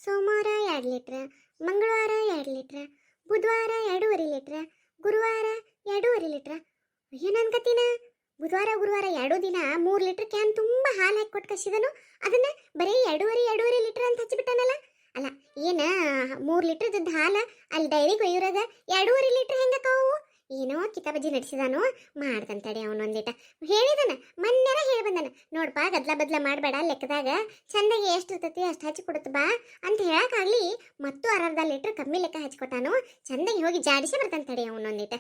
ಸೋಮವಾರ 2 ಲೀಟ್ರ್, ಮಂಗಳವಾರ 2 ಲೀಟ್ರ್, ಬುಧವಾರ 2.5 ಲೀಟ್ರ್, ಗುರುವಾರ 2.5 ಲೀಟ್ರ್. ಅಯ್ಯೋ ನನ್ನ ಕತ್ತಿನ ಬುಧವಾರ ಗುರುವಾರ 2 ದಿನ 3 ಲೀಟ್ರ್ ಕ್ಯಾನ್ ತುಂಬ ಹಾಲು ಹಾಕಿ ಕೊಟ್ಟು ಕಳಿಸಿದನು. ಅದನ್ನ ಬರೀ 2.5 ಲೀಟ್ರ್ ಅಂತ ಹಚ್ಚಿಬಿಟ್ಟಾನಲ್ಲ. ಅಲ್ಲ ಏನ 3 ಲೀಟ್ರದ್ದು ಹಾಲು ಅಲ್ಲಿ ಡೈರಿಗೆ ಒಯ್ಯುರಾಗ 2.5 ಲೀಟ್ರ್ ಹೆಂಗಕ್ಕವು? ಏನೋ ಕಿತಾಬಜ್ಜಿ ನಡೆಸಿದಾನು. ಮಾಡ್ದಂತಡೆ ಅವನೊಂದಿಟ ಹೇಳಿದಾನ, ಮೊನ್ನೆರ ಹೇಳಿ ಬಂದಾನ. ನೋಡ್ಪ ಗದ್ಲ ಬದ್ಲ ಮಾಡಬೇಡ, ಲೆಕ್ಕದಾಗ ಚಂದಾಗಿ ಎಷ್ಟು ಇರ್ತೈತಿ ಅಷ್ಟು ಹಚ್ಚಿ ಕೊಡುತ್ತ ಬಾ ಅಂತ ಹೇಳಕ್ಕಾಗ್ಲಿ ಮತ್ತು 1/2 ಲೀಟ್ರ್ ಕಮ್ಮಿ ಲೆಕ್ಕ ಹಚ್ಕೊಟ್ಟಾನು. ಚಂದಾಗಿ ಹೋಗಿ ಜಾಡಿಸಿ ಬರ್ತಾನೆ ಅವನೊಂದಿಟ.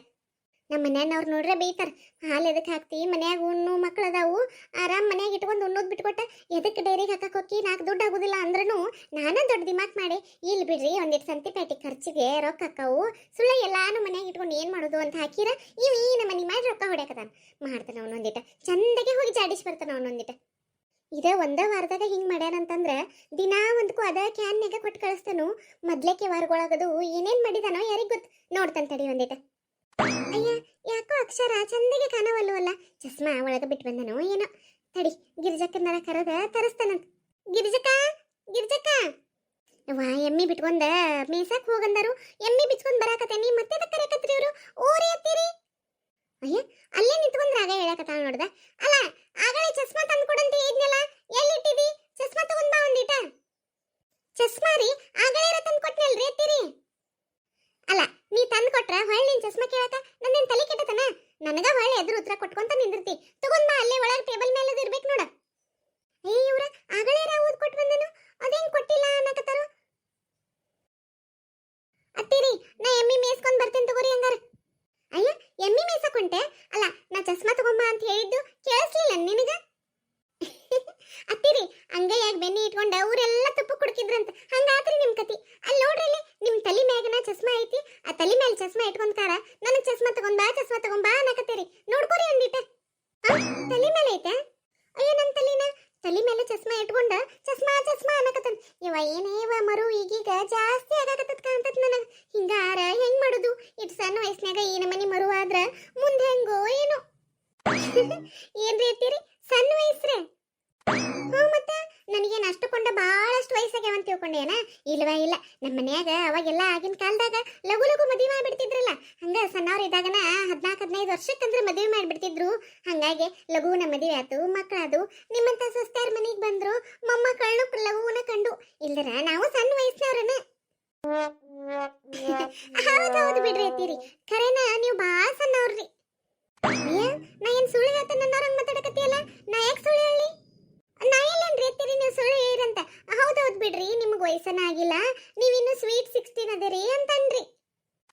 ನಮ್ಮ ಮನ್ಯಾನವ್ರು ನೋಡ್ರೆ ಬೈತಾರ, ಹಾಲು ಎದಕ್ಕೆ ಹಾಕ್ತಿ, ಮನ್ಯಾಗ ಉಣ್ಣು ಮಕ್ಳು ಅದಾವು, ಆರಾಮ್ ಮನ್ಯಾಗ ಇಟ್ಕೊಂಡು ಉಣ್ಣೋದು ಬಿಟ್ಕೊಟ್ಟ ಎದಕ್ಕೆ ಡೈರಿಗೆ ಹಾಕಕ್ಕೆ ಹೋಗಿ 4 ದುಡ್ಡು ಆಗೋದಿಲ್ಲ ಅಂದ್ರೂ ನಾನಾ ದೊಡ್ಡ ದಿಮಾಕ್ ಮಾಡಿ ಇಲ್ಲಿ ಬಿಡ್ರಿ ಒಂದಿಟ್ಟು ಸಂತಿ ಪ್ಯಾಟಿ ಖರ್ಚಿಗೆ ರೊಕ್ಕ ಹಾಕಾವು, ಸುಳ್ಳ ಎಲ್ಲಾನು ಮನ್ಯಾಗ ಇಟ್ಕೊಂಡು ಏನು ಮಾಡೋದು ಅಂತ ಹಾಕಿರ ಇವು ಈ ನಮ್ಮನೆ ಮಾಡಿ ರೊಕ್ಕ ಹೊಡ್ಯಾಕತಾನ. ಮಾಡ್ತಾನೆ ಅವನೊಂದಿಟ ಚಂದಾಗೆ ಹೋಗಿ ಜಾಡಿಸಿ ಬರ್ತಾನೆ ಅವನೊಂದಿಟ. ಇದೇ ಒಂದೇ ವಾರದಾಗ ಹಿಂಗೆ ಮಾಡ್ಯಾನಂತಂದ್ರೆ ದಿನಾ ಒಂದಕ್ಕೂ ಅದ ಕ್ಯಾನ್ಯಾಗ ಕೊಟ್ಟು ಕಳಿಸ್ತಾನು. ಮೊದ್ಲೇಕೆ ವಾರಗೊಳಗದು ಏನೇನು ಮಾಡಿದಾನೋ ಯಾರಿಗೆ ಗೊತ್ತು. ನೋಡ್ತಾನೆ ತಡಿ ಒಂದಿಟ. ಅಯ್ಯ ಯಾಕೋ ಅಕ್ಷರ ಚಂದಿಗೆ ಕಾಣವಲ್ವಲ್ಲ, ಚಸ್ಮಾ ಒಳಗೆ ಬಿಟ್ಟು ಬಂದನೋ ಏನೋ. ತಡಿ ಗಿರಿಜಕ್ಕನಾರ ಕರೆದ ತರಿಸ್ತಾನಂತ. ಗಿರಿಜಕ್ಕ ಗಿರಿಜಕ್ಕ ವಾ ಎಮ್ಮಿ ಬಿಟ್ಕೊಂಡ ಮೇಸಕ್ ಹೋಗಂದರು. ಎಮ್ಮಿ ಬಿಚ್ಕೊಂಡ್ ಬರಾಕತ್ತೇನಿ, ಮತ್ತೆ ಕರೆಯಕತ್ರಿ ಇವರು. ಓರಿ ಅತ್ತೀರಿ. ಅಯ್ಯ ಅಲ್ಲೇ ನಿಂತ್ಕೊಂಡ್ರ ಆಗ ಹೇಳಕತ್ತಾಳ ನೋಡ್ದ. ಅಲ್ಲ ಆಗಲೇ ಚಸ್ಮಾ ತಂದು ಕೊಡಂತ ಹೇಳಿದ್ನಲ್ಲ, ಎಲ್ಲಿಟ್ಟಿದಿ? ಚಸ್ಮಾ ತಗೊಂಡ್ ಬಾ ಒಂದಿಟ. ಚಸ್ಮಾ ರೀ ಆಗಲೇ ತಂದು ಕೊಟ್ನಲ್ರಿ ಅತ್ತೀರಿ. ಅಲ್ಲ ನೀ ತಂದು ಕೊಟ್ರ ಹೊಳ್ಳಿ ನಿನ್ ಚಸ್ಮಾ ಕೇಳಕ ನನ್ನೇನ್ ತಲೆ ಕೆಟ್ಟತನ? ನನಗ ಹೊಳ್ಳಿ ಎದುರು ಉತ್ತರ ಕೊಟ್ಕೊಂತ ನಿಂದಿರ್ತಿ. ತಗೊಂಡ್ ಬಾ, ಅಲ್ಲೇ ಒಳಗೆ ಟೇಬಲ್ ಮೇಲೆ ಇರ್ಬೇಕು ನೋಡ. ಏ ಇವ್ರ ಆಗಲೇ ಓದ್ ಕೊಟ್ಟು ಬಂದನು, ಅದೇನ್ ಕೊಟ್ಟಿಲ್ಲ ಅನ್ನಕತ್ತಾರು. ಅತ್ತೀರಿ ನಾ ಎಮ್ಮಿ ಮೇಸ್ಕೊಂಡ್ ಬರ್ತೇನೆ ತಗೋರಿ ಹಂಗಾರ. ಅಯ್ಯ ಎಮ್ಮಿ ಮೇಸಕೊಂಟೆ? ಅಲ್ಲ ನಾ ಚಸ್ಮಾ ತಗೊಂಬಾ ಅಂತ ಹೇಳಿದ್ದು ಕೇಳಿಸ್ಲಿಲ್ಲ ನಿನಗ? ಅತ್ತೀರಿ ಹಂಗಯ್ಯಾಗ ಬೆನ್ನಿ ಇಟ್ಕೊಂಡ ಊರೆಲ್ಲ ತುಪ್ಪ ಕುಡ್ಕಿದ್ರಂತ. ಹಂಗಾತ್ರಿ ನಿಮ್ ಕತಿ. ಅಲ್ಲಿ ನೋಡ್ರಿ ಇಲ್ಲಿ ನಿಮ್ ತಲಿ ಮ್ಯಾಗನ ಚಸ್ಮಾ ಐತಿ, ಆ ತಲಿ ಮೇಲೆ ಚಸ್ಮಾ ಇಟ್ಕೊಂಡ್ಕಾರ ನನಗ್ ಚಸ್ಮಾ ತಗೊಂಬಾ ಅನ್ನಕತ್ತೀರಿ. ನೋಡ್ಕೋರಿ ಒಂದಿಟ. ತಲಿ ಮೇಲೆ ಐತೆ? ಅಯ್ಯೋ ನನ್ನ ತಲಿ ಮೇಲೆ ಚಸ್ಮಾ ಇಟ್ಕೊಂಡ ಚಸ್ಮಾ ಅನ್ನಕತ್ತಾನ. ಇವ ಏನೇವ ಮರು ಈಗೀಗ ಜಾಸ್ತಿ ಆಗಾಕತ್ತದ ಕಾಣ್ತತ್ ನನಗ. ಹಿಂಗಾರ ಹೆಂಗ್ ಮಾಡುದು? ಇಟ್ ಸಣ್ಣ ವಯಸ್ಸಿನಾಗ ಈ ನಮನಿ ಮರು ಆದ್ರ ಮುಂದೆ ಹೆಂಗೋ ಏನೋ. ಏನ್ರಿ ಐತಿರಿ ಸಣ್ಣ ವಯಸ್ಸ್ರೆ? ಹ್ಞೂ ಮತ್ತ ನನಗೇನು ಅಷ್ಟುಕೊಂಡ ಭಾಳಷ್ಟು ವಯಸ್ಸಾಗ್ಯಾವಂತ ತಿಳ್ಕೊಂಡೇನ? ಇಲ್ವಾ ಇಲ್ಲ, ನಮ್ಮ ಮನ್ಯಾಗ ಅವಾಗೆಲ್ಲ ಆಗಿನ ಕಾಲದಾಗ ಲಘು ಮದುವೆ ಮಾಡಿಬಿಡ್ತಿದ್ರಲ್ಲ. ಹಂಗ ಸಣ್ಣವ್ರು ಇದ್ದಾಗನ 14-15 ವರ್ಷಕ್ಕಂದ್ರೆ ಮದುವೆ ಮಾಡಿಬಿಡ್ತಿದ್ರು. ಹಂಗಾಗಿ ಲಘುನ ಮದುವೆ ಆತು, ಮಕ್ಕಳದು. ನಿಮ್ಮಂತ ಸಸ್ತಾರ ಮನೆಗೆ ಬಂದ್ರು, ಮೊಮ್ಮಕ್ಕಳನ್ನು ಲಘುನ ಕಂಡು. ಇಲ್ದರ ನಾವು ಸಣ್ಣ ವಯಸ್ಸಿನವ್ರನ್ನ. ಹೌದು ಬಿಡ್ರಿ ಅತ್ತೀರಿ, ಖರೇನ ನೀವು ಭಾಳ ಸಣ್ಣವ್ರಿ. ನಾ ಏನ್ ಸುಳ್ಳು ಹೇಳ್ತೇನೆ ನನ್ನವ್ರಂಗ್ ಮಾತಾಡಕತ್ತಿಯಲ್ಲ, ನಾ ಯಾಕೆ ಸುಳ್ಳು ಹೇಳಿ? ನಾ ಎಲ್ಲೇನ್ರಿ ಅತ್ತೀರಿ ನೀವು ಸುಳ್ಳು ಹೇಳಿರಂತ? ಹೌದೌದು ಬಿಡ್ರಿ, ನಿಮ್ಗೆ ವಯಸ್ಸನ ಆಗಿಲ್ಲ, ನೀವಿನ್ನು ಸ್ವೀಟ್ 16 ಅದೇರಿ ಅಂತನ್ರಿ.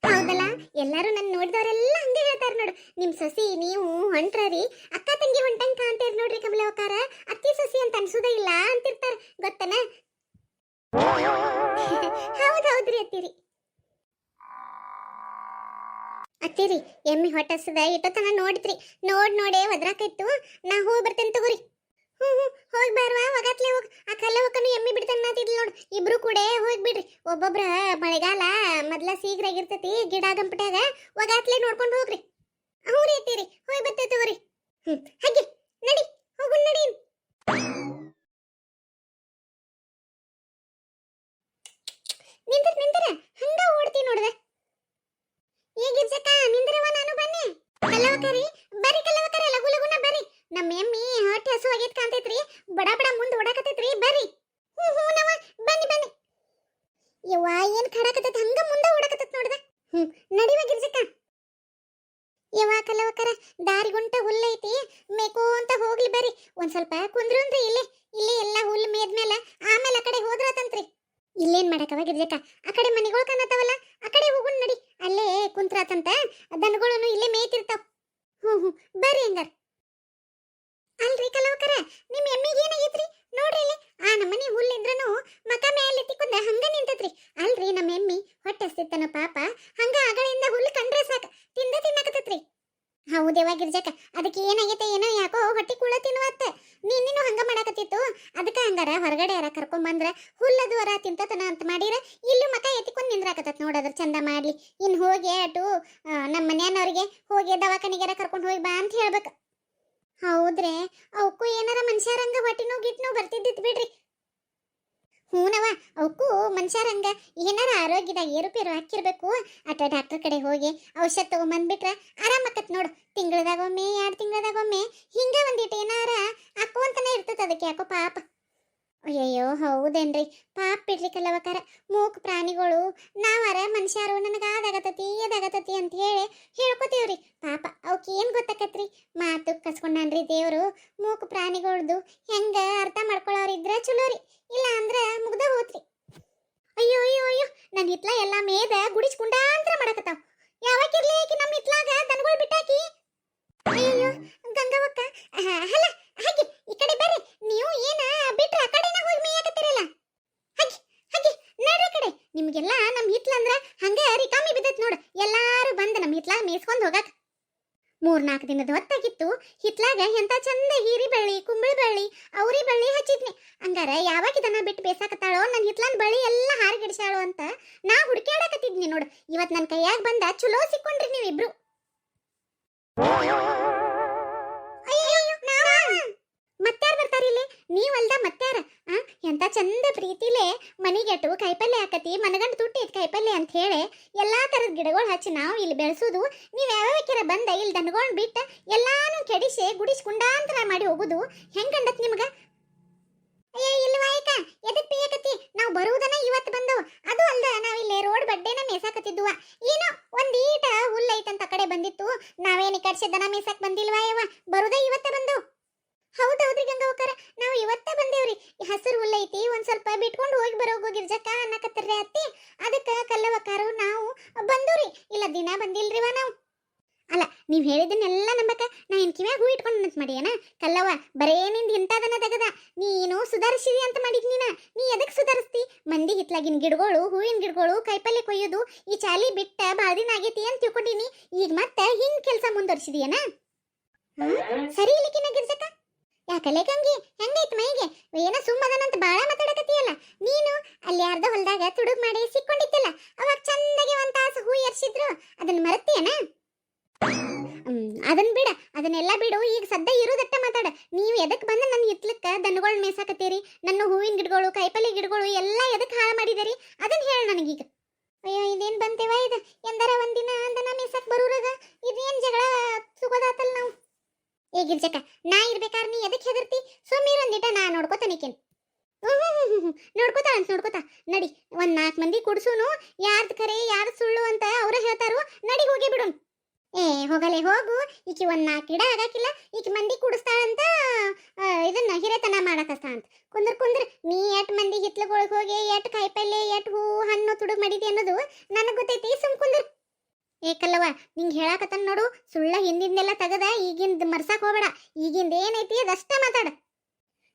ಹೌದಲ್ಲ, ಎಲ್ಲಾರು ನನ್ನ ನೋಡಿದವರೆಲ್ಲ ಹಂಗೆ ಹೇಳ್ತಾರ ನೋಡು. ನಿಮ್ ಸೊಸಿ ನೀವು ಹೊಂಟ್ರಿ, ಅಕ್ಕ ತಂಗಿ ಹೊಂಟಂಗ್ ಕಾಣ್ತೀರಿ ನೋಡ್ರಿ ಕಮಲವಕಾರ, ಅತ್ತಿ ಸೊಸಿ ಅಂತ ಅನ್ಸುದೇ ಇಲ್ಲ ಅಂತಿರ್ತಾರ ಗೊತ್ತನ? ಹೌದೌದ್ರಿ ಅತ್ತೀರಿ. ಅತ್ತೀರಿ ಎಮ್ಮಿ ಹೊಟ್ಟಸದ ಇಟ್ಟತನ ನೋಡಿದ್ರಿ, ನೋಡೇ ಒದ್ರಾಕಿತ್ತು. ನಾ ಹೋಗಿ ಬರ್ತೇನೆ ತಗೋರಿ. ಹ್ಞೂ ಹೋಗಿ ಬಾರ್ವಾ, ಒಗತ್ಲೆ ಹೋಗಿ. ಆ ಕಲ್ಲವಕ್ಕನು ಎಮ್ಮಿ ಬಿಡ್ತಾನ ನಾತಿದ್ಲು ನೋಡು, ಇಬ್ರು ಕೂಡ ಹೋಗಿ ಬಿಡ್ರಿ. ಒಬ್ಬೊಬ್ರ ಮಳೆಗಾಲ ಮೊದ್ಲ ಸೀಗ್ರಾಗಿರ್ತೈತಿ ಗಿಡ ಗಂಪಟ್ಯಾಗ, ಒಗಾತ್ಲೆ ನೋಡ್ಕೊಂಡು ಹೋಗ್ರಿ. ಹ್ಞೂ ರೀ ಅತ್ತೀರಿ, ಹೋಗಿ ಬರ್ತೇವೆ ತಗೋರಿ. ಹಾಗೆ ನಡಿ ಹೋಗು ನಡಿ. ನಿಂತರ ಹಂಗ ಓಡ್ತಿ ನೋಡ್ದೆ. ಈಗಿರ್ಸಕ್ಕ ನಿಂದ್ರವ, ನಾನು ಬನ್ನಿ. ಕಲ್ಲವಕರಿ ಬರ್ರಿ, ಕಲ್ಲವಕರ ಲಘುನ ಬರ್ರಿ. ನಮ್ಮ ಎಮ್ಮಿ ಹೊಟ್ಟೆ ಹಸು ಆಗೈತ್ ಕಾಣ್ತೈತ್ರಿ, ಬಡ ಮುಂದೆ ಓಡಾಕತೈತ್ರಿ, ಬರ್ರಿ. ಹ್ಞೂ ನವ ಬನ್ನಿ. ಯವ್ವ ಏನ್ ಖಡಾಕತೈತಿ, ಹಂಗ ಮುಂದೆ ಓಡಾಕತೈತ್ ನೋಡ್ದ. ನಡಿವ ಗಿರ್ಜಕ್ಕ. ಯವ್ವ ಕಲ್ಲವಕರ ದಾರಿಗುಂಟ ಹುಲ್ಲೈತಿ, ಮೇಕೋ ಅಂತ ಹೋಗ್ಲಿ ಬರ್ರಿ. ಒಂದ್ ಸ್ವಲ್ಪ ಕುಂದ್ರಂತ್ರಿ ಇಲ್ಲಿ ಎಲ್ಲ ಹುಲ್ಲು ಮೇದ್ಮೇಲೆ ಆಮೇಲೆ ಆ ಕಡೆ ಹೋದ್ರತಂತ್ರಿ. ಇಲ್ಲೇನ್ ಮಾಡಕವ ಗಿರ್ಜಕ್ಕ, ಆ ಕಡೆ ಮನೆಗಳು ಕಾಣತಾವಲ್ಲ, ಆ ಕಡೆ ಹೋಗುನ್ ನಡಿ. ಅಲ್ಲೇ ಕುಂತ್ರಾತಂತ, ದನಗಳನ್ನು ಇಲ್ಲೇ ಮೇಯ್ತಿರ್ತಾವ. ಹ್ಞೂ ಬರ್ರಿ ಹಂಗಾರ. ಅಲ್ರಿ ಕಲವಕರ, ನಿಮ್ ಎಮ್ಮಿಗೆ ಏನಾಗೈತ್ರಿ ನೋಡ್ರಿ ಇಲ್ಲಿ. ಆ ನಮ್ಮನೆ ಹುಲ್ಲಿದ್ರನು ಮಕ ಮೇಲೆ ತಿಕ್ಕೊಂಡ ಹಂಗ ನಿಂತತ್ರಿ. ಅಲ್ರಿ ನಮ್ಮ ಎಮ್ಮಿ ಹೊಟ್ಟೆ ಹಸ್ತಿತ್ತನ ಪಾಪ, ಹಂಗ ಅಗಳಿಂದ ಹುಲ್ಲು ಕಂಡ್ರೆ ಸಾಕ ತಿನ್ನಕತ್ತೈತ್ರಿ. ಹೌದೇವ ಗಿರ್ಜಕ್ಕ, ಅದಕ್ಕೆ ಏನಾಗೈತೆ ಏನೋ, ಯಾಕೋ ಹೊಟ್ಟಿ ಕುಳ ತಿನ್ನುವತ್ತ. ನೀನು ಹಂಗ ಮಾಡಕತ್ತಿತ್ತು, ಅದಕ್ಕೆ ಹಂಗಾರ ಹೊರಗಡೆ ಯಾರ ಕರ್ಕೊಂಬಂದ್ರ ಹುಲ್ಲದು ವರ ತಿಂತತನ ಅಂತ ಮಾಡಿರ ಇಲ್ಲೂ ಮಕ ಎತ್ತಿಕೊಂಡು ನಿಂದ್ರಾಕತ್ತ ನೋಡೋದ್ರ ಚಂದ ಮಾಡ್ಲಿ. ಇನ್ ಹೋಗಿ ಅಟು ನಮ್ಮ ಮನ್ಯಾನವ್ರಿಗೆ ಹೋಗಿ ದವಾಖಾನಿಗಾರ ಕರ್ಕೊಂಡು ಹೋಗಿ ಬಾ ಅಂತ ಹೇಳ್ಬೇಕು. ಹೌದ್ರೆ ಅವಕ್ಕೂ ಏನಾರ ಮನುಷ್ಯರಂಗ ಹೊಟ್ಟಿನೋ ಗಿಟ್ನೋ ಬರ್ತಿದ್ದಿತ್ ಬಿಡ್ರಿ. ಹೂನವ ಅವಕ್ಕೂ ಮನುಷ್ಯ ಮನುಷ್ಯರಂಗ ಏನಾರ ಆರೋಗ್ಯದಾಗ ಏರುಪೇರು ಹಾಕಿರ್ಬೇಕು. ಅಟ ಡಾಕ್ಟರ್ ಕಡೆ ಹೋಗಿ ಔಷಧ ತಗೊಂಬಂದ್ಬಿಟ್ರೆ ಆರಾಮಕ್ಕತ್ ನೋಡು. ತಿಂಗಳದಾಗೊಮ್ಮೆ 2 ತಿಂಗಳದಾಗೊಮ್ಮೆ ಹಿಂಗ ಒಂದಿಟ್ಟು ಏನಾರ ಹಾಕೋಂತಾನೆ ಇರ್ತದ ಅದಕ್ಕೆ. ಯಾಕೋ ಪಾಪ. ಅಯ್ಯಯ್ಯೋ ಹೌದೇನ್ರಿ, ಪಾಪ ಬಿಡ್ರಿ ಕಲ್ಲವಕಾರ. ಮೂಕ್ ಪ್ರಾಣಿಗಳು ನಾವರ ಮನುಷ್ಯರು ನನಗೆ ಅದಾಗತತಿ ಅಂತ ಹೇಳಿ ಹೇಳ್ಕೊತೀವ್ರಿ. ಪಾಪ ಅವಕ್ಕೆ ಏನು ಗೊತ್ತಾಕತ್ರಿ. ಮಾತು ಕಸ್ಕೊಂಡಾನ್ರಿ ದೇವರು. ಮೂಕ್ ಪ್ರಾಣಿಗಳ್ದು ಹೆಂಗ ಅರ್ಥ ಮಾಡ್ಕೊಳ್ಳೋರಿದ್ರ ಚಲೋ ರೀ, ಇಲ್ಲ ಅಂದ್ರ ಮುಗ್ದ ಹೋತ್ರಿ. ಅಯ್ಯೋ ಅಯ್ಯೋ ಅಯ್ಯೋ, ನನ್ನ ಹಿತ್ಲ ಎಲ್ಲ ಮೇದ ಗುಡಿಸ್ಕೊಂಡಾಂತರ ಮಾಡಕತ್ತಾವ. ಯಾವಾಗಿರ್ಲಿ ಆಕಿ ನಮ್ಮ ಹಿತ್ಲಾಗ ದನಗಳು ಬಿಟ್ಟಾಕಿ. ಅಯ್ಯೋ ಗಂಗವಕ್ಕ, ಅಲ್ಲ ಹಾಗೆ ಈ ಕಡೆ ಬರ್ರಿ. ನೀವು ಏನ ಬಿಟ್ರ ಆ ಕಡೆನ ಹೋಗಿ ಮೇಯಕತ್ತೀರಲ್ಲ, ಹಾಗೆ ಹಾಗೆ ನಡ್ರಿ ಕಡೆ. ನಿಮ್ಗೆಲ್ಲ ನಮ್ಮ ಹಿತ್ಲ ಅಂದ್ರ ಹಂಗ ರಿಕಾಮಿ ಬಿದ್ದತ್ ನೋಡು. ಎಲ್ಲಾರು ಬಂದ ನಮ್ಮ ಹಿತ್ಲಾಗ ಮೇಯ್ಸ್ಕೊಂಡ್ ಹೋಗಾಕ 3-4 ದಿನದ ಹೊತ್ತಾಗಿತ್ತು. ಹಿತ್ಲಾಗ ಎಂತ ಚಂದ ಹೀರಿ ಬಳ್ಳಿ, ಕುಂಬಳಿ ಬಳ್ಳಿ, ಅವ್ರಿ ಬಳ್ಳಿ ಹಚ್ಚಿದ್ನಿ. ಹಂಗಾರ ಯಾವಾಗ ಇದನ್ನ ಬಿಟ್ಟು ಬೇಸಾಕತ್ತಾಳೋ, ನನ್ನ ಹಿತ್ಲನ್ ಬಳ್ಳಿ ಎಲ್ಲ ಹಾರಿಗಿಡಿಸಾಳೋ ಅಂತ ನಾ ಹುಡುಕ್ಯಾಡಕತ್ತಿದ್ನಿ ನೋಡು. ಇವತ್ ನನ್ನ ಕೈಯಾಗ ಬಂದ ಚಲೋ ಸಿಕ್ಕೊಂಡ್ರಿ ನೀವಿಬ್ರು. ಮತ್ತಾರ ಬರ್ತಾರಿಲ್ಲಿ? ನೀವಲ್ದ ಮತ್ತಾರ? ಎಂತ ಚಂದ ಪ್ರೀತಿಲೇ ಮನಿಗೆಟ್ಟು ಕಾಯಿಪಲ್ಲೆ ಹಾಕತಿ, ಮನಗಂಡು ತುಟ್ಟಿ ಕಾಯಿಪಲ್ಲೆ ಅಂತ ಹೇಳಿ ಎಲ್ಲಾ ತರದ ಗಿಡಗಳು ಹಚ್ಚಿ ನಾವು ಇಲ್ಲಿ ಬೆಳೆಸೋದು. ನೀವ್ ಯಾವ್ಯಾವಕ್ಕಿರ ಬಂದ ಇಲ್ಲಿ ದನಗೊಂಡ್ ಬಿಟ್ಟ ಎಲ್ಲಾನು ಕೆಡಿಸಿ ಗುಡಿಸ್ಕೊಂಡಾಂತರ ಮಾಡಿ ಹೋಗುದು ಹೆಂಗಂಡತ್ ನಿಮ್ಗ? ಅಯ್ಯ ಇಲ್ವಾಯ್ಕ, ಎದಕ್ ಬೇಯಕತಿ? ನಾವು ಬರುವುದನ ಇವತ್ತು ಬಂದವು. ಅದು ಅಲ್ದ ನಾವಿಲ್ಲಿ ರೋಡ್ ಬಡ್ಡೆನ ಮೇಸಾಕತ್ತಿದ್ದುವ. ಏನೋ ಒಂದೀಟ ಹುಲ್ಲ ಐತಂತ ಕಡೆ ಬಂದಿತ್ತು. ನಾವೇನಿ ಕಡ್ಸಿ ದನ ಮೇಸಾಕ್ ಬಂದಿಲ್ವಾ ಯವ್ವ, ಬರುದ ಇವತ್ತ ಬಂದವು. ಹೌದೌದ್ರಿ ಗಂಗಾವಕ್ಕರ, ನಾವು ಇವತ್ತ ಬಂದೇವ್ರಿ. ಹಸಿರು ಹುಲ್ಲ ಐತಿ, ಒಂದ್ ಸ್ವಲ್ಪ ಬಿಟ್ಕೊಂಡು ಹೋಗಿ ಬರೋಗು ಗಿರ್ಜಕ್ಕ ಅನ್ನಕತ್ತಿರ್ರಿ ಅತ್ತಿ. ಅದಕ್ಕ ಕಲ್ಲವಕ್ಕಾರು ನಾವು ಬಂದವ್ರಿ. ಇಲ್ಲ ದಿನ ಬಂದಿಲ್ರಿವ ನಾವು. ಅಲ್ಲ ನೀವ್ ಹೇಳಿದ್ದನ್ನೆಲ್ಲ ನಂಬಕ ನಾ ಏನ್ ಕಿವ್ಯಾಗ ಹೂ ಇಟ್ಕೊಂಡ್ ಮಾಡಿಯೇನ? ಕಲ್ಲವ ಬರೇ ನಿಂದ ಇಂಥದನ್ನ ತೆಗದ ನೀನು ಸುಧಾರಿಸಿದಿ ಅಂತ ಮಾಡಿದ್ ನೀ ಎದಕ್ ಸುಧಾರಿಸ್ತಿ? ಮಂದಿ ಹಿತ್ಲಾಗಿನ ಗಿಡಗಳು, ಹೂವಿನ ಗಿಡಗಳು, ಕಾಯಿಪಲ್ಲೆ ಕೊಯ್ಯೋದು ಈ ಚಾಲಿ ಬಿಟ್ಟ ಬಾಳ ದಿನ ಆಗೈತಿ ಅಂತ ತಿಳ್ಕೊಂಡಿನಿ. ಈಗ ಮತ್ತೆ ಹಿಂಗ್ ಕೆಲಸ ಮುಂದುವರಿಸಿದಿಯೇನ? ಸರಿ ಇಲ್ಲಿಕಿನ ಗಿರ್ಜಕ್ಕ. ಯಾಕಲೆ ಕಂಗಿ ಹೆಂಗೈತ್ ಮೈಗೆ? ಏನ ಸುಮ್ಮದನಂತ ಬಾಳ ಮಾತಾಡಕತ್ತೀಯಲ್ಲ ನೀನು. ಅಲ್ಲಿ ಅರ್ಧ ಹೊಲದಾಗ ತುಡುಗ್ ಮಾಡಿ ಸಿಕ್ಕೊಂಡಿತ್ತಲ್ಲ, ಅವಾಗ ಚಂದಾಗಿ ಒಂದ್ ತಾಸು ಹೂ ಎರ್ಸಿದ್ರು, ಅದನ್ನ ಮರತ್ತೀಯನ? ಅದನ್ನ ಬಿಡ, ಅದನ್ನೆಲ್ಲ ಬಿಡು. ಈಗ ಸದ್ಯ ಇರೋದಟ್ಟ ಮಾತಾಡ. ನೀವು ಎದಕ್ ಬಂದ ನನ್ನ ಹಿತ್ಲಕ್ಕ ದನಗಳು ಮೇಸಾಕತ್ತೀರಿ? ನನ್ನ ಹೂವಿನ ಗಿಡಗಳು, ಕಾಯಿಪಲ್ಲೆ ಗಿಡಗಳು ಎಲ್ಲ ಎದಕ್ ಹಾಳು ಮಾಡಿದಿರಿ ಅದನ್ನ ಹೇಳ ನನಗೀಗ. ಅಯ್ಯೋ ಇದೇನ್ ಬಂತೇವ ಇದು? ಎಂದರ ಒಂದಿನ ದನ ಮೇಸಾಕ್ ಬರೋರಾಗ ಇದೇನ್ ಜಗಳ ಸುಗೋದಾತಲ್ ನಾವು. ಏ ಗಿರ್ಜಕ್ಕ, ನಾ ಇರ್ಬೇಕಾದ್ರೆ ನೀ ಎದಕ್ ಹೆದರ್ತಿ? ಸುಮ್ಮೀರೊಂದಿಟ ನಾ ನೋಡ್ಕೋತಾನಿಕೇನ್. ನೋಡ್ಕೋತಾ ನಡಿ. 1-4 ಮಂದಿ ಕುಡ್ಸುನು, ಯಾರ್ದು ಖರೆ ಯಾರ್ದು ಸುಳ್ಳು ಅಂತ ಅವ್ರ ಹೇಳ್ತಾರು. ನಡಿ ಹೋಗಿ ಬಿಡುನ್. ಏ ಹೋಗಲೆ ಹೋಗು. ಈಕಿ 1-4 ಗಿಡ ಆಗಾಕಿಲ್ಲ, ಈಕಿ ಮಂದಿ ಕುಡಿಸ್ತಾಳಂತ ಇದನ್ನ ಹಿರೇತನ ಮಾಡಕಸ್ತ ಅಂತ. ಕುಂದ್ರ ನೀ ಎಟ್ ಮಂದಿ ಹಿತ್ಲುಗಳಿಗೆ ಹೋಗಿ ಎಟ್ ಕಾಯಿಪಲ್ಲೆ, ಎಟ್ ಹೂ ಹಣ್ಣು ತುಡುಗ್ ಮಾಡಿದಿ ಅನ್ನೋದು ನನಗ್ ಗೊತ್ತೈತಿ. ಸುಮ್ ಕುಂದ್ರ. ಏ ಕಲ್ಲವ, ನಿಂಗೆ ಹೇಳಾಕತ್ತನ್ ನೋಡು, ಸುಳ್ಳ ಹಿಂದಿಂದೆಲ್ಲ ತಗದ ಈಗಿಂದ ಮರ್ಸಾಕ್ ಹೋಗ್ಬೇಡ. ಈಗಿಂದ ಏನೈತಿ ಅದಷ್ಟ ಮಾತಾಡ.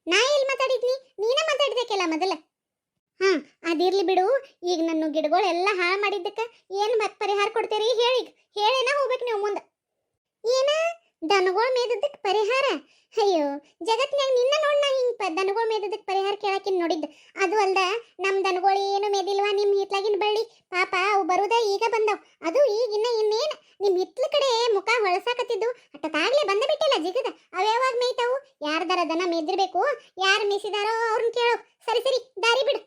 ನಾ ಎಲ್ಲಿ ಮಾತಾಡಿದ್ನಿ? ನೀನ ಮಾತಾಡಿದಕ್ಕೆಲ್ಲ ಮೊದಲ. ಅದಿರ್ಲಿ ಬಿಡು. ಈಗ ನನ್ನ ಗಿಡಗಳೆಲ್ಲ ಹಾಳು ಮಾಡಿದ್ದಕ್ಕ ಏನ್ ಪರಿಹಾರ ಕೊಡ್ತೀರಿ ಹೇಳಿ? ಹೇಳೇನ ಹೋಗ್ಬೇಕು ನೀವು ಮುಂದೆ. ಏನ ದನಗಳು ಮೇದದಕ್ಕೆ ಪರಿಹಾರ? ಅಯ್ಯೋ ಜಗತ್ನ್ಯಾಗ ನಿನ್ನ ನೋಡ್ ನಾ ಹಿಂಗ್ ದನಗಳು ಮೇದದಕ್ಕೆ ಪರಿಹಾರ ಕೇಳಾಕಿನ್ ನೋಡಿದ್ದು. ಅದು ಅಲ್ದ ನಮ್ ದನಗಳು ಏನು ಮೇದಿಲ್ವಾ ನಿಮ್ ಹಿತ್ಲಾಗಿನ ಬಳ್ಳಿ? ಪಾಪ ಅವು ಬರುದ ಈಗ ಬಂದವ್. ಅದು ಈಗ ಇನ್ನೇನ್ ನಿಮ್ ಹಿತ್ಲ ಕಡೆ ಮುಖ ಹೊಳಸಾಕತ್ತಿದ್ದು ಅಟ್ಟತಾಗ್ಲೇ ಬಂದ ಬಿಟ್ಟಿಲ್ಲ ಜಿಗದ. ಅವ್ಯಾವಾಗ ಮೇಯ್ತಾವು? ಯಾರ್ದಾರ ದನ ಮೇದಿರ್ಬೇಕು, ಯಾರು ಮೇಸಿದಾರೋ ಅವ್ರನ್ನ ಕೇಳೋ. ಸರಿ ದಾರಿ ಬಿಡು.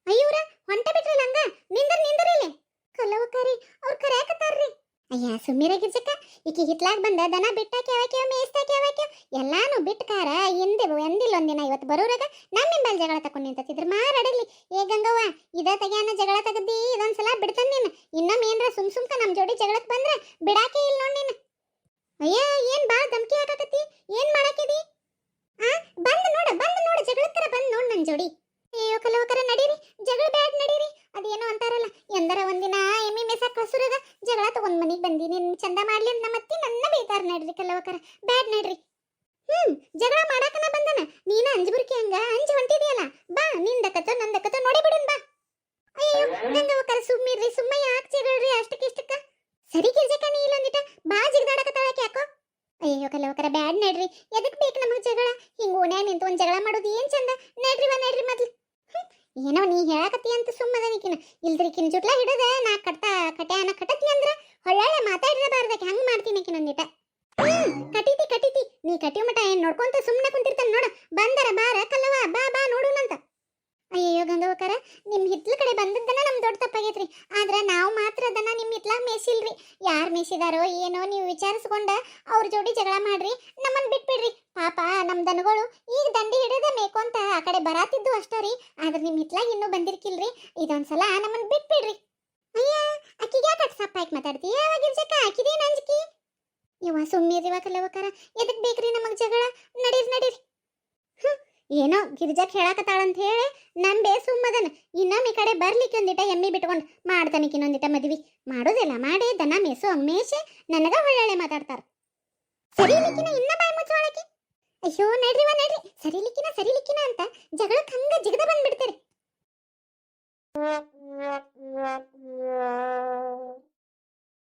ಅಯ್ಯೂರ ಹೊಂಟ ಬಿಟ್ರಲ್ಲ ಹಂಗ. ನಿಂದರಿಲ್ಲಿ ಕಲ್ಲವಕಾರಿ, ಅವ್ರು ಕರ್ಯಾಕತ್ತಾರ್ರಿ. ಅಯ್ಯ ಸುಮ್ಮೀರ ಗಿರ್ಜಕ್ಕ, ಈಕಿ ಹಿತ್ಲಾಗ ಬಂದ ದನ ಬಿಟ್ಟಾಕಿ ಯಾವಾಕ್ಯವ ಮೇಯಿಸ್ತಾಕಿ ಯಾವಾಕ್ಯವ ಎಲ್ಲಾನು ಬಿಟ್ಕಾರ ಎಂದಿಲ್ಲ ಒಂದಿನ. ಇವತ್ತು ಬರೋರಾಗ ನಮ್ಮಿಂಬಲ್ ಜಗಳ ತಕೊಂಡ್ ನಿಂತಿದ್ರ ಮಾರಾಡಲಿ. ಏ ಗಂಗವ್ವ, ಇದ ತೆಗ್ಯಾನ ಜಗಳ ತಗದಿ ಇದೊಂದ್ಸಲ ಬಿಡ್ತಾನ ನೀನು. ಇನ್ನೊಮ್ಮೆ ಏನ್ರ ಸುಮ್ಕ ನಮ್ ಜೋಡಿ ಜಗಳಕ್ ಬಂದ್ರ ಬಿಡಾಕೆ ಇಲ್ಲ ನೋಡ್ ನೀನು. ಅಯ್ಯ ಏನ್ ಬಾಳ ಧಮ್ಕಿ ಹಾಕಕತ್ತಿ? ಏನ್ ಮಾಡಾಕಿದಿ? ಬಂದ್ ನೋಡ ಜಗಳಕ್ಕರ ಬಂದ್ ನೋಡ್ ನನ್ ಜೋಡಿ. ಅಯ್ಯೋ ಕಲವಕರ ನಡೀರಿ, ಜಗಳ ಬ್ಯಾಡ್ ನಡೀರಿ. ಅದೇನೋ ಅಂತಾರಲ್ಲ, ಎಂದರ ಒಂದಿನ ಎಮ್ಮಿ ಮೇಸಾಕ್ ಹಸುರದ ಜಗಳ ತಗೊಂಡ್ ಮನಿಗ್ ಬಂದಿ ನಿನ್ ಚಂದ ಮಾಡ್ಲಿ ಅಂತ ನಮ್ಮತ್ತಿ ನನ್ನ ಬೈತಾರ. ನಡ್ರಿ ಕಲ್ಲವಕರ, ಬ್ಯಾಡ್ ನಡ್ರಿ. ಜಗಳ ಮಾಡಾಕನ ಬಂದನ ನೀನ ಅಂಜಬುರ್ಕಿ ಹಂಗ ಅಂಜಿ ಹೊಂಟಿದೆಯಲ್ಲ. ಬಾ ನಿಂದಕತ್ತ ನಂದಕತ್ತ ನೋಡಿ ಬಿಡುನ್ ಬಾ. ಅಯ್ಯೋ ಗಂಗವಕರ ಸುಮ್ಮಿರ್ರಿ, ಸುಮ್ಮ ಯಾಕೆ ಜಗಳರಿ ಅಷ್ಟಕ್ಕಿಷ್ಟಕ್ಕ? ಸರಿ ಗಿರ್ಜಕ್ಕ, ನೀ ಇಲ್ಲೊಂದಿಟ ಬಾ ಜಿಗದಾಡಕತ್ತಾಳಕ್ಕೆ ಯಾಕೋ. ಅಯ್ಯೋ ಕಲ್ಲವಕರ ಬ್ಯಾಡ್ ನಡ್ರಿ. ಎದಕ್ ಬೇಕು ನಮಗ್ ಜಗಳ? ಹಿಂಗ ಓಣ್ಯಾಗ ನಿಂತು ಒಂದ್ ಜಗಳ ಮಾಡೋದು ಏನ್ ಚಂದ? ನಡ್ರಿ ಮೊದ್ಲು. ಏನೋ ನೀ ಹೇಳಾಕತ್ತಿ ಅಂತ ಸುಮ್ಮದನಿಕಿನ ಇಲ್ದ್ರಿಕಿನ ಜುಟ್ಲ ಹಿಡದ ನಾ ಕಟ್ಯಾನ ಕಟ್ಟತ್ನಿ ಅಂದ್ರ ಹೊಳ್ಳಾಳೆ ಮಾತಾಡಿರಬಾರ್ದಕ್ಕೆ ಹಂಗ ಮಾಡ್ತೀನಿ ಆಕಿನೊಂದಿಟ. ಕಟೀತಿ ನೀ ಕಟಿಯೋ ಮಟ ಏನ್ ನೋಡ್ಕೊಂತ ಸುಮ್ಮನೆ ಕುಂತಿರ್ತಾನ ನೋಡ. ಬಂದರ ಬಾರ ಕಲ್ಲವ, ಬಾ ನೋಡುನಂತ. ಅಯ್ಯಯ್ಯೋ ಗಂಗವಕರ, ನಿಮ್ ಹಿತ್ಲ ಕಡೆ ಬಂದದ್ದನ್ನ ನಮ್ ದೊಡ್ಡ ತಪ್ಪಾಗೈತ್ರಿ. ಆದ್ರ ನಾವು ಮಾತ್ರ ಅದನ್ನ ನಿಮ್ ಇತ್ಲಾಗ ಮೇಸಿಲ್ರಿ. ಯಾರ್ ಮೇಸಿದಾರೋ ಏನೋ ನೀವು ವಿಚಾರಿಸ್ಕೊಂಡ ಅವ್ರ ಜೋಡಿ ಜಗಳ ಮಾಡ್ರಿ, ನಮ್ಮನ್ ಬಿಟ್ಬಿಡ್ರಿ. ಪಾಪ ನಮ್ ದನಗಳು ಈಗ ದಂಡಿ ಹಿಡಿದ ಮೇಕೊಂತ ಆ ಕಡೆ ಬರಾತಿದ್ದು ಅಷ್ಟೇ ರೀ. ಆದ್ರ ನಿಮ್ ಹಿತ್ಲಾಗ ಇನ್ನೂ ಬಂದಿರ್ಕಿಲ್ರಿ. ಇದೊಂದ್ಸಲ ನಮ್ಮನ್ ಬಿಟ್ಬಿಡ್ರಿ. ಅಯ್ಯ, ಅಕ್ಕಿಗೆ ಯಾಕೆ ಸಪ್ಪಾಯ್ಕ್ ಮಾತಾಡ್ತಿ? ಯಾವಾಗ ಗಿರ್ಜಕ್ಕ ಆಕಿದೇನ್ ಅಂಜಿಕಿ? ಇವ ಸುಮ್ಮನಿರಿವ ಕಲವಕರ, ಎದಕ್ ಬೇಕ್ರಿ ನಮಗ್ ಜಗಳ? ನಡೀರಿ ನಡೀರಿ. ಏನೋ ಗಿರ್ಜಾಕ್ ಹೇಳಾಕತ್ತಾಳಂತ ಹೇಳಿ ನಂಬೆ ಸುಮ್ಮದನ. ಇನ್ನೊಮ್ಮೆ ಈ ಕಡೆ ಬರ್ಲಿಕ್ಕೆ ಒಂದಿಟ ಎಮ್ಮಿ ಬಿಟ್ಕೊಂಡು ಮಾಡ್ತಾನಿಕ್ ಇನ್ನೊಂದಿಟ ಮದ್ವಿ ಮಾಡೋದಿಲ್ಲ. ಮಾಡಿ ದನ ಮೇಸು ಮೇಷೆ ನನಗ ಒಳ್ಳೊಳ್ಳೆ ಮಾತಾಡ್ತಾರ. ಸರಿಲಿಕ್ಕಿನ ಇನ್ನ ಬಾಯಿ ಮುಚ್ಚೋಳಕ್ಕೆ. ಅಯ್ಯೋ ನಡ್ರಿವ ನಡ್ರಿ, ಸರಿಲಿಕ್ಕಿನ ಅಂತ ಜಗಳಕ್ಕೆ ಹಂಗ ಜಿಗದ ಬಂದ್ಬಿಡ್ತಾರೆ.